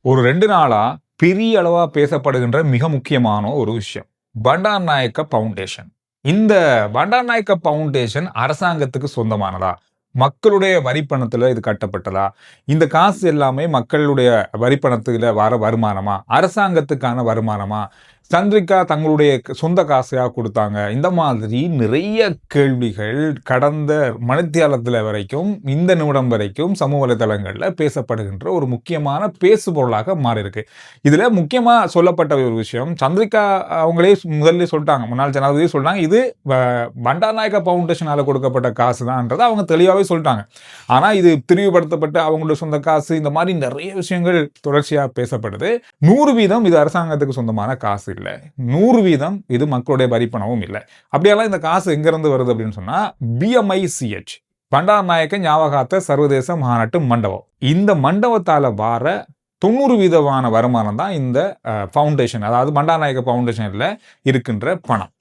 ஒரு 2 நாளா பெரிய அளவா பேசப்படுகின்ற மிக முக்கியமான ஒரு விஷயம். பண்டார் நாயக்க பவுண்டேஷன். இந்த பண்டார் நாயக்க பவுண்டேஷன் அரசாங்கத்துக்கு சொந்தமானதா? மக்களுடைய வரி பணத்துல இது கட்டப்பட்டதா? இந்த காசு எல்லாமே மக்களுடைய வரி பணத்துல வர வருமானமா? அரசாங்கத்துக்கான வருமானமா? சந்திரிகா தங்களுடைய சொந்த காசையா குடுத்தாங்க? இந்த மாதிரி நிறைய கேள்விகள் கடந்த மணித்தியாலத்துல வரைக்கும், இந்த நிமிடம் வரைக்கும் சமூக வலைதளங்கள்ல பேசப்படுகின்ற ஒரு முக்கியமான பேசுபொருளாக மாறியிருக்கு. இதுல முக்கியமா சொல்லப்பட்ட ஒரு விஷயம், சந்திரிகா அவங்களே முதல்ல சொல்ட்டாங்க. முன்னாள் ஜனாதிபதி சொல்ட்டாங்க. இது வ பண்டார் நாயக்கா பவுண்டேஷனால கொடுக்கப்பட்ட காசு தான்றத அவங்க தெளிவாவே சொல்ட்டாங்க. ஆனா இது திரிவுபடுத்தப்பட்டு அவங்களுடைய சொந்த காசு, இந்த மாரி நெறைய விஷயங்கள் தொடர்ச்சியா பேசப்படுது. 100% இது அரசாங்கத்துக்கு சொந்தமான காசு இல்ல. 100% இது மக்களுடைய வரி பணமும் இல்ல. அப்படியெல்லாம் இந்த காசு எங்கிருந்து வருது அப்படின்னு சொன்னா, BMICH பண்டார் நாயக்க ஞாபகார்த்த சர்வதேச மாநாட்டு மண்டபம். இந்த மண்டபத்தால வார 90% வருமானம் தான் இந்த ஃபவுண்டேஷன். அதாவது பண்டார் நாயக்க ஃபவுண்டேஷன்ல இருக்கின்ற பணம்.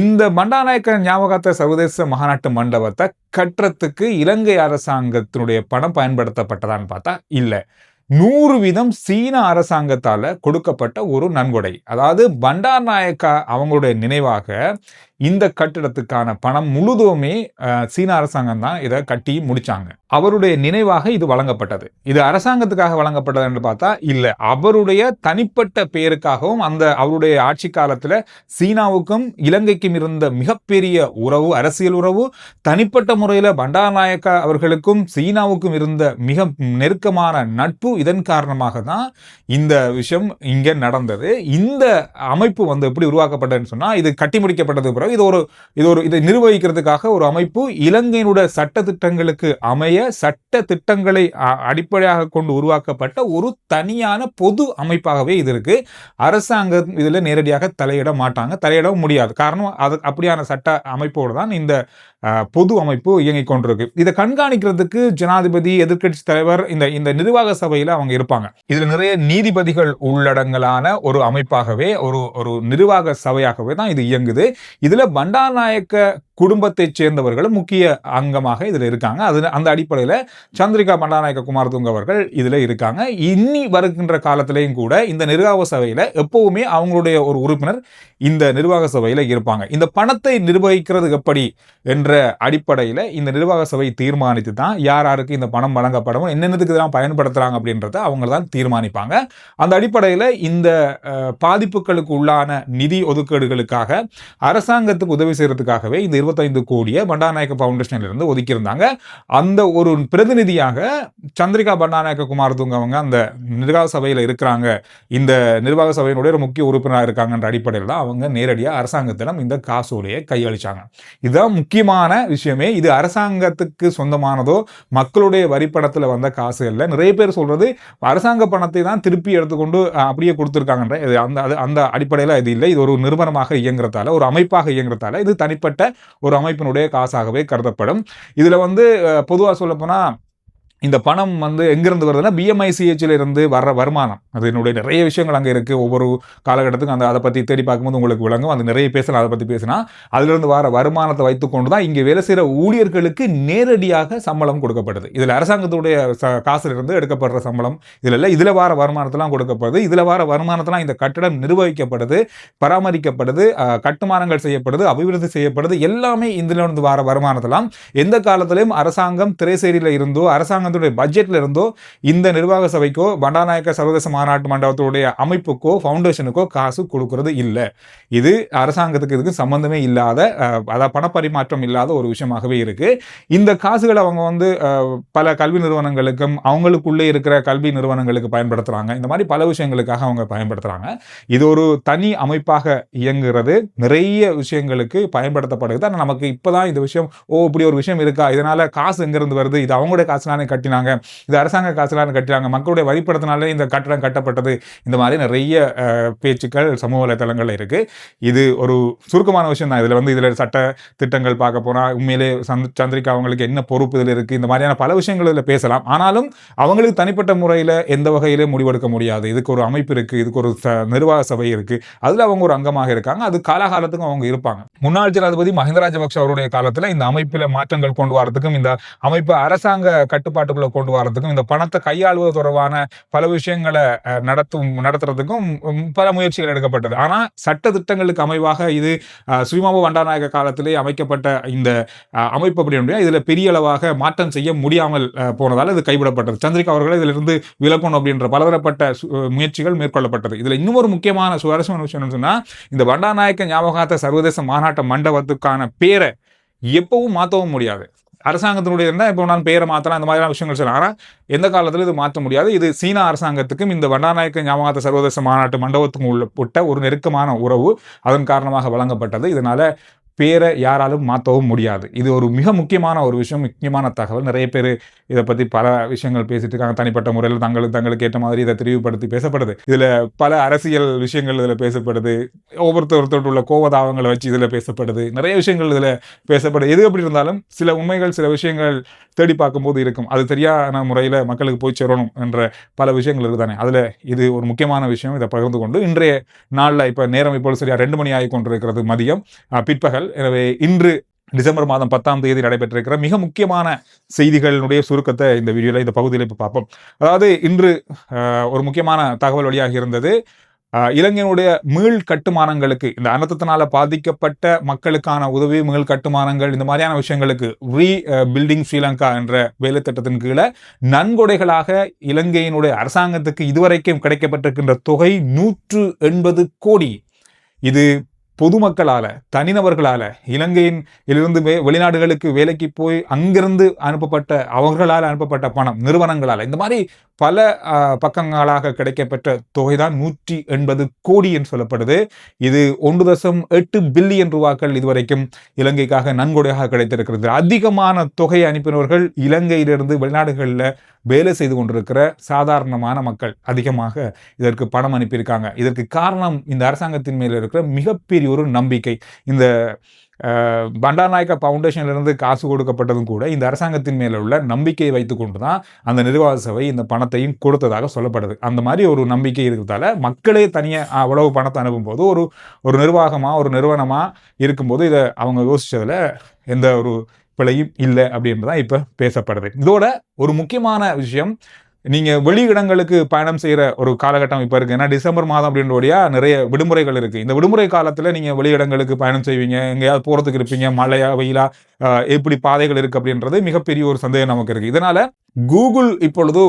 இந்த பண்டார் நாயக்க ஞாபகார்த்த சர்வதேச மாநாட்டு மண்டபத்தை கட்டுறதுக்கு இலங்கை அரசாங்கத்தினுடைய பணம் பயன்படுத்தப்பட்டதான்னு பார்த்தா இல்ல. 100% சீன அரசாங்கத்தால கொடுக்கப்பட்ட ஒரு நன்கொடை. அதாவது பண்டார் நாயக்கா அவங்களுடைய நினைவாக இந்த கட்டிடத்துக்கான பணம் முழுதுமே சீன அரசாங்கம் தான் இதை கட்டி முடிச்சாங்க. அவருடைய நினைவாக இது வழங்கப்பட்டது. இது அரசாங்கத்துக்காக வழங்கப்பட்டது என்று பார்த்தா இல்ல. அவருடைய தனிப்பட்ட பெயருக்காகவும் அந்த அவருடைய ஆட்சி காலத்துல சீனாவுக்கும் இலங்கைக்கும் இருந்த மிகப்பெரிய உறவு, அரசியல் உறவு, தனிப்பட்ட முறையில பண்டார் நாயக்கா அவர்களுக்கும் சீனாவுக்கும் இருந்த மிக நெருக்கமான நட்பு, இதன் காரணமாக தான் இந்த விஷயம் இங்க நடந்தது. இந்த அமைப்பு எப்படி உருவாக்கப்பட்டதுன்னு சொன்னா, இது கட்டி முடிக்கப்பட்டது பிறகு இதை நிர்வகிக்கிறதுக்காக ஒரு அமைப்பு இலங்கையினுடைய சட்ட திட்டங்களுக்கு அமைய சட்ட திட்டங்களை அடிப்படையாக கொண்டு உருவாக்கப்பட்ட ஒரு தனியான பொது அமைப்பாகவே இது இருக்கு. அரசாங்கம் இதுல நேரடியாக தலையிட மாட்டாங்க, தலையிடவும் முடியாது. காரணம் அது அப்படியான சட்ட அமைப்போடு தான் இந்த பொது அமைப்பு இயங்கிக் கொண்டிருக்கு. இதை கண்காணிக்கிறதுக்கு ஜனாதிபதி, எதிர்க்கட்சி தலைவர், இந்த நிர்வாக சபையில அவங்க இருப்பாங்க. இதுல நிறைய நீதிபதிகள் உள்ளடங்கலான ஒரு அமைப்பாகவே ஒரு நிர்வாக சபையாகவே தான் இது இயங்குது. இதுல பண்டார் நாயக்க குடும்பத்தை சேர்ந்தவர்களும் முக்கிய அங்கமாக இதுல இருக்காங்க. அந்த அடிப்படையில சந்திரிகா பண்டார் நாயக்க குமாரதுங்க அவர்கள் இதுல இருக்காங்க. இனி வருகின்ற காலத்திலையும் கூட இந்த நிர்வாக சபையில எப்பவுமே அவங்களுடைய ஒரு உறுப்பினர் இந்த நிர்வாக சபையில இருப்பாங்க. இந்த பணத்தை நிர்வகிக்கிறது எப்படி என்ற அடிப்படையில இந்த நிர்வாக சபை தீர்மானித்து தான் யாருக்கு இந்த பணம் வழங்கப்படும், என்னென்னதுக்கு இதெல்லாம் பயன்படுத்துறாங்க அப்படின்றத அவங்க தான் தீர்மானிப்பாங்க. அந்த அடிப்படையில இந்த பாதிப்புகளுக்கு உள்ளான நிதி ஒதுக்கீடுகளுக்காக அரசாங்கத்துக்கு உதவி செய்யறதுக்காகவே இந்த 25 கோடியை பண்டார் நாயக்க ஃபவுண்டேஷன்ல இருந்து ஒதுக்கியிருந்தாங்க. அந்த ஒரு பிரதிநிதியாக சந்திரிகா பண்டார் நாயக்க குமாரதுங்க அவங்க அந்த நிர்வாக சபையில இருக்கிறாங்க, இந்த நிர்வாக சபையினுடைய ஒரு முக்கிய உறுப்பினராக இருக்காங்கன்ற அடிப்படையில் தான் அவங்க நேரடியாக அரசாங்கத்திடம் இந்த காசோலையை கையளிச்சாங்க. இதுதான் முக்கியமான விஷயமே. இது அரசாங்கத்துக்கு சொந்தமானதோ மக்களுடைய வரிப்பணத்தில் வந்த காசு இல்லை. நிறைய பேர் சொல்றது அரசாங்க பணத்தை தான் திருப்பி எடுத்துக்கொண்டு அப்படியே கொடுத்துருக்காங்கன்ற அந்த அடிப்படையில் இது இல்லை. இது ஒரு நிறுவனமாக இயங்குறதால, ஒரு அமைப்பாக இயங்குறதால இது தனிப்பட்ட ஒரு அமைப்பினுடைய காசாகவே கருதப்படும். இதுல பொதுவாக சொல்ல போனா இந்த பணம் எங்கிருந்து வருதுன்னா BMICHல இருந்து வர்ற வருமானம். அதனுடைய நிறைய விஷயங்கள் அங்கே இருக்கு. ஒவ்வொரு காலகட்டத்துக்கும் அதை பத்தி தேடி பார்க்கும்போது உங்களுக்கு விளங்கும். அது நிறைய பேசலாம். அதை பத்தி பேசினா அதிலிருந்து வர வருமானத்தை வைத்துக்கொண்டு தான் இங்கே வேலை செய்யற ஊழியர்களுக்கு நேரடியாக சம்பளம் கொடுக்கப்படுது. இதுல அரசாங்கத்துடைய காசுல இருந்து எடுக்கப்படுற சம்பளம் இதுல வர வருமானத்தெல்லாம் கொடுக்கப்படுது. இதுல வர வருமானத்தெல்லாம் இந்த கட்டடம் நிர்வகிக்கப்படுது, பராமரிக்கப்படுது, கட்டுமானங்கள் செய்யப்படுது, அபிவிருத்தி செய்யப்படுது. எல்லாமே இதுல இருந்து வர வருமானத்தெல்லாம் எந்த காலத்திலும் அரசாங்கம் திரைசேரியில இருந்தோ அரசாங்க பட்ஜெட்ல இருந்தோ இந்த நிர்வாக சபைக்கோ பண்டார் நாயக்க சர்வதேச மாநாட்டு மண்டபத்துடைய அமைப்புக்கோ ஃபவுண்டேஷனுக்கோ காசு கொடுக்கிறது இல்லை. இது அரசாங்கத்துக்கு இதுக்கு சம்பந்தமே இல்லாத, அதாவது பணப்பரிமாற்றம் இல்லாத ஒரு விஷயமாகவே இருக்கு. இந்த காசுகளை அவங்க பல கல்வி நிறுவனங்களுக்கும் அவங்களுக்குள்ளே இருக்கிற கல்வி நிறுவனங்களுக்கு பயன்படுத்துறாங்க. இந்த மாதிரி பல விஷயங்களுக்காக அவங்க பயன்படுத்துறாங்க. இது ஒரு தனி அமைப்பாக இயங்குகிறது. நிறைய விஷயங்களுக்கு பயன்படுத்தப்படுது. ஆனால் நமக்கு இப்பதான் இந்த விஷயம், இப்படி ஒரு விஷயம் இருக்கா, இதனால காசு எங்கிருந்து வருது, இது அவங்களுடைய காசுலானே கட்டினாங்க, இது அரசாங்க காசுலானே கட்டினாங்க, மக்களுடைய வரிப்படத்தினாலே இந்த கட்டடம் கட்டப்பட்டது, இந்த மாதிரி நிறைய பேச்சுக்கள் சமூக வலைதளங்கள்ல இருக்கு. இது ஒரு சுருக்கமான விஷயம் தான். இதுல சட்ட திட்டங்கள் பார்க்க போனா உண்மையிலே சந்திரிகா அவங்களுக்கு என்ன பொறுப்பு இதில் இருக்கு, இந்த மாதிரியான பல விஷயங்கள் இதில் பேசலாம். ஆனாலும் அவங்களுக்கு தனிப்பட்ட முறையில் எந்த வகையிலே முடிவெடுக்க முடியாது. இதுக்கு ஒரு அமைப்பு இருக்கு, இதுக்கு ஒரு நிர்வாக சபை இருக்கு, அதுல அவங்க ஒரு அங்கமாக இருக்காங்க. அது காலகாலத்துக்கும் அவங்க இருப்பாங்க. முன்னாள் ஜனாதிபதி மஹிந்த ராஜபக்ஷ அவருடைய காலத்துல இந்த அமைப்பில மாற்றங்கள் கொண்டு வரதுக்கும் இந்த அமைப்பு அரசாங்க கட்டுப்பாட்டு கட்டுக்குள்ள கொண்டு வரதுக்கும் இந்த பணத்தை கையாளுவது தொடர்பான பல விஷயங்களை நடத்துறதுக்கும் பல முயற்சிகள் எடுக்கப்பட்டது. ஆனா சட்ட திட்டங்களுக்கு அமைவாக இது சுயமாபு பண்டாரநாயக்க காலத்திலே அமைக்கப்பட்ட இந்த அமைப்பு அப்படி இதுல பெரிய அளவாக மாற்றம் செய்ய முடியாமல் போனதால் இது கைவிடப்பட்டது. சந்திரிகா அவர்கள் இதிலிருந்து விலக்கணும் அப்படின்ற பலதரப்பட்ட முயற்சிகள் மேற்கொள்ளப்பட்டது. இதுல இன்னொரு முக்கியமான சுவாரஸ்யமான விஷயம் சொன்னா, இந்த பண்டாரநாயக்க ஞாபகார்த்த சர்வதேச மாநாட்டு மண்டபத்துக்கான பேரை எப்பவும் மாற்றவும் முடியாது. அரசாங்கத்தினுடைய இருந்தால் இப்போ நான் பேரை மாற்றலாம், இந்த மாதிரியான விஷயங்கள் சொல்லலாம். ஆனால் எந்த காலத்திலும் இது மாற்ற முடியாது. இது சீனா அரசாங்கத்துக்கும் இந்த பண்டாரநாயக்க ஞாபகார்த்த சர்வதேச மாநாட்டு மண்டபத்துக்கும் உள்ள ஒரு நெருக்கமான உறவு அதன் காரணமாக வழங்கப்பட்டது. இதனால பேரை யாராலும் மாற்றவும் முடியாது. இது ஒரு மிக முக்கியமான ஒரு விஷயம், முக்கியமான தகவல். நிறைய பேர் இதை பற்றி பல விஷயங்கள் பேசிட்டு இருக்காங்க. தனிப்பட்ட முறையில் தங்களுக்கு ஏற்ற மாதிரி இதை தெளிவுபடுத்தி பேசப்படுது. இதில் பல அரசியல் விஷயங்கள் இதில் பேசப்படுது. ஒவ்வொருத்தர் உள்ள கோவதாவங்களை வச்சு இதில் பேசப்படுது. நிறைய விஷயங்கள் இதில் பேசப்படுது. எது எப்படி இருந்தாலும் சில உண்மைகள், சில விஷயங்கள் தேடி பார்க்கும்போது இருக்கும். அது சரியான முறையில் மக்களுக்கு போய் சேரணும் என்ற பல விஷயங்கள் இருக்குதானே. அதில் இது ஒரு முக்கியமான விஷயம். இதை பகிர்ந்து கொண்டு இன்றைய நாளில் இப்போ நேரம் இப்போது சரியா 2 மணி ஆகி கொண்டிருக்கிறது, மதியம் பிற்பகல். எனவே இன்று டிசம்பர் மாதம் 10ஆம் தேதி நடைபெற்றிருக்கிற மிக முக்கியமான செய்திகளுடைய சுருக்கத்தை இந்த வீடியோவில், இந்த பகுதியில் இப்போ பார்ப்போம். அதாவது இன்று ஒரு முக்கியமான தகவல் வெளியாகி இருந்தது. இலங்கையினுடைய மீள் கட்டுமானங்களுக்கு, இந்த அனர்த்தத்தினால பாதிக்கப்பட்ட மக்களுக்கான உதவி, மீள் கட்டுமானங்கள், இந்த மாதிரியான விஷயங்களுக்கு பில்டிங் ஸ்ரீலங்கா என்ற வேலை திட்டத்தின் கீழே நன்கொடைகளாக இலங்கையினுடைய அரசாங்கத்துக்கு இதுவரைக்கும் கிடைக்கப்பட்டிருக்கின்ற தொகை 180 கோடி. இது பொதுமக்களால, தனிநபர்களால, இலங்கையிலிருந்து வெளிநாடுகளுக்கு வேலைக்கு போய் அங்கிருந்து அவர்களால் அனுப்பப்பட்ட பணம், நிறுவனங்களால், இந்த மாதிரி பல பக்கங்களாக கிடைக்கப்பெற்ற தொகைதான் 180 கோடி என்று சொல்லப்படுது. இது 1.8 பில்லியன் ரூபாய்கள் இதுவரைக்கும் இலங்கைக்காக நன்கொடையாக கிடைத்திருக்கிறது. அதிகமான தொகையை அனுப்பினவர்கள் இலங்கையிலிருந்து வெளிநாடுகளில் வேலை செய்து கொண்டிருக்கிற சாதாரணமான மக்கள் அதிகமாக இதற்கு பணம் அனுப்பியிருக்காங்க. இதற்கு காரணம் இந்த அரசாங்கத்தின் மேல் இருக்கிற மிகப்பெரிய ஒரு நம்பிக்கை. இந்த பண்டாரநாயக்க ஃபவுண்டேஷனிலிருந்து காசு கொடுக்கப்பட்டதும் கூட இந்த அரசாங்கத்தின் மேல உள்ள நம்பிக்கையை வைத்து கொண்டு தான் அந்த நிர்வாக சபை இந்த பணத்தையும் கொடுத்ததாக சொல்லப்படுது. அந்த மாதிரி ஒரு நம்பிக்கை இருக்கிறதால மக்களே தனியாக அவ்வளவு பணத்தை அனுப்பும் போது ஒரு நிர்வாகமாக, ஒரு நிறுவனமாக இருக்கும்போது இதை அவங்க யோசிச்சதுல எந்த ஒரு பிழையும் இல்லை அப்படின்றதான் இப்போ பேசப்படுது. இதோட ஒரு முக்கியமான விஷயம், நீங்கள் வெளியிடங்களுக்கு பயணம் செய்கிற ஒரு காலகட்டம் இப்போ இருக்குது. ஏன்னா டிசம்பர் மாதம் அப்படின்றோடையா நிறைய விடுமுறைகள் இருக்குது. இந்த விடுமுறை காலத்தில் நீங்கள் வெளியிடங்களுக்கு பயணம் செய்வீங்க, எங்கேயாவது போகிறதுக்கு இருப்பீங்க, மழையா வெயிலா, எப்படி பாதைகள் இருக்குது அப்படின்றது மிகப்பெரிய ஒரு சந்தேகம் நமக்கு இருக்குது. இதனால் கூகுள் இப்பொழுது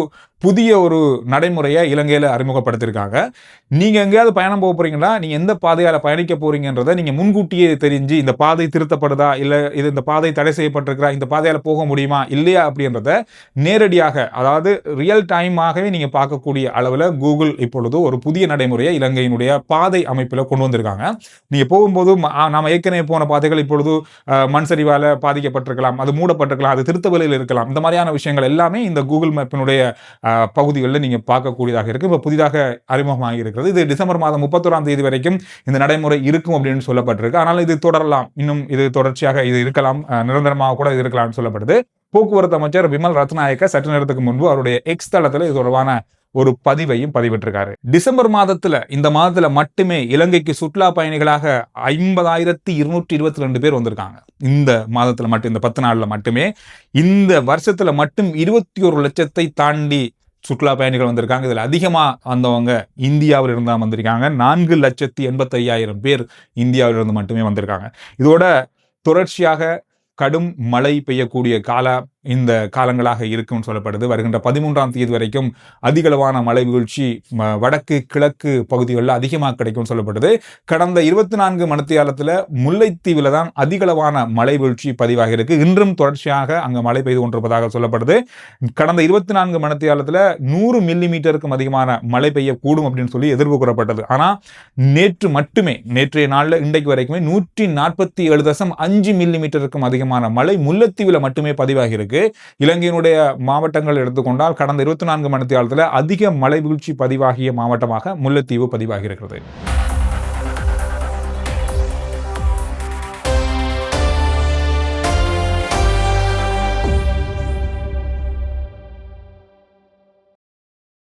புதிய ஒரு நடைமுறையை இலங்கையில் அறிமுகப்படுத்தியிருக்காங்க. நீங்கள் எங்கேயாவது பயணம் போக போகிறீங்களா, நீங்கள் எந்த பாதையால் பயணிக்க போகிறீங்கன்றதை நீங்கள் முன்கூட்டியே தெரிஞ்சு, இந்த பாதை திருத்தப்படுதா, இல்லை இந்த பாதை தடை செய்யப்பட்டிருக்கிறா, இந்த பாதையால் போக முடியுமா இல்லையா அப்படின்றத நேரடியாக, அதாவது ரியல் டைமாகவே நீங்கள் பார்க்கக்கூடிய அளவில் கூகுள் இப்பொழுது ஒரு புதிய நடைமுறையை இலங்கையினுடைய பாதை அமைப்பில் கொண்டு வந்திருக்காங்க. நீங்கள் போகும்போது நாம் ஏற்கனவே போன பாதைகள் இப்பொழுது மண் சரிவால் பாதிக்கப்பட்டிருக்கலாம், அது மூடப்பட்டிருக்கலாம், அது திருத்த வேலையில் இருக்கலாம். இந்த மாதிரியான விஷயங்கள் எல்லாமே இந்த கூகுள் மேப்பினுடைய பகுதிகளில் நீங்கள் பார்க்கக்கூடியதாக இருக்கு. இப்போ புதிதாக அறிமுகமாக இருக்கிறது. இது டிசம்பர் மாதம் 31ஆம் தேதி வரைக்கும் இந்த நடைமுறை இருக்கும் அப்படின்னு சொல்லப்பட்டிருக்கு. ஆனால் இது தொடரலாம், இன்னும் இது தொடர்ச்சியாக இது இருக்கலாம், நிரந்தரமாக கூட இது இருக்கலாம்னு சொல்லப்படுது. போக்குவரத்து அமைச்சர் விமல் ரத்நாயக்க சற்று நேரத்துக்கு முன்பு அவருடைய எக்ஸ் தளத்தில் இது தொடர்பான ஒரு பதிவையும் பதிவிட்டிருக்காரு. டிசம்பர் மாதத்துல, இந்த மாதத்துல மட்டுமே இலங்கைக்கு சுற்றுலா பயணிகளாக 50,222 பேர் வந்திருக்காங்க. இந்த மாதத்துல மட்டும், இந்த 10 நாள்ல மட்டுமே, இந்த வருஷத்துல மட்டும் 21 லட்சத்தை தாண்டி சுற்றுலா பயணிகள் வந்திருக்காங்க. இதுல அதிகமா வந்தவங்க இந்தியாவில் இருந்தா வந்திருக்காங்க. 4,85,000 பேர் இந்தியாவிலிருந்து மட்டுமே வந்திருக்காங்க. இதோட தொடர்ச்சியாக கடும் மழை பெய்யக்கூடிய இந்த காலங்களாக இருக்கும்னு சொல்லப்படுது. வருகின்ற 13ஆம் தேதி வரைக்கும் அதிகளவான மழை வீழ்ச்சி வடக்கு கிழக்கு பகுதிகளில் அதிகமாக கிடைக்கும் சொல்லப்படுது. கடந்த 24 மணித்தியாலத்தில் முல்லைத்தீவில் தான் அதிகளவான மழை வீழ்ச்சி பதிவாக இருக்கு. இன்றும் தொடர்ச்சியாக அங்கே மழை பெய்து கொண்டிருப்பதாக சொல்லப்படுது. கடந்த 24 மணித்தியாலத்தில் 100 மில்லிமீட்டருக்கும் அதிகமான மழை பெய்யக்கூடும் அப்படின்னு சொல்லி எதிர்ப்பு கூறப்பட்டது. ஆனால் நேற்றைய நாளில் இன்றைக்கு வரைக்குமே 147.5 மில்லிமீட்டருக்கும் அதிகமான மழை முல்லைத்தீவில் மட்டுமே பதிவாகி இருக்கு. இலங்கையினுடைய மாவட்டங்கள் எடுத்துக்கொண்டால் கடந்த 24 மணித்தியாலத்தில் அதிக மழை வீழ்ச்சி பதிவாகிய மாவட்டமாக முல்லைத்தீவு பதிவாகி இருக்கிறது.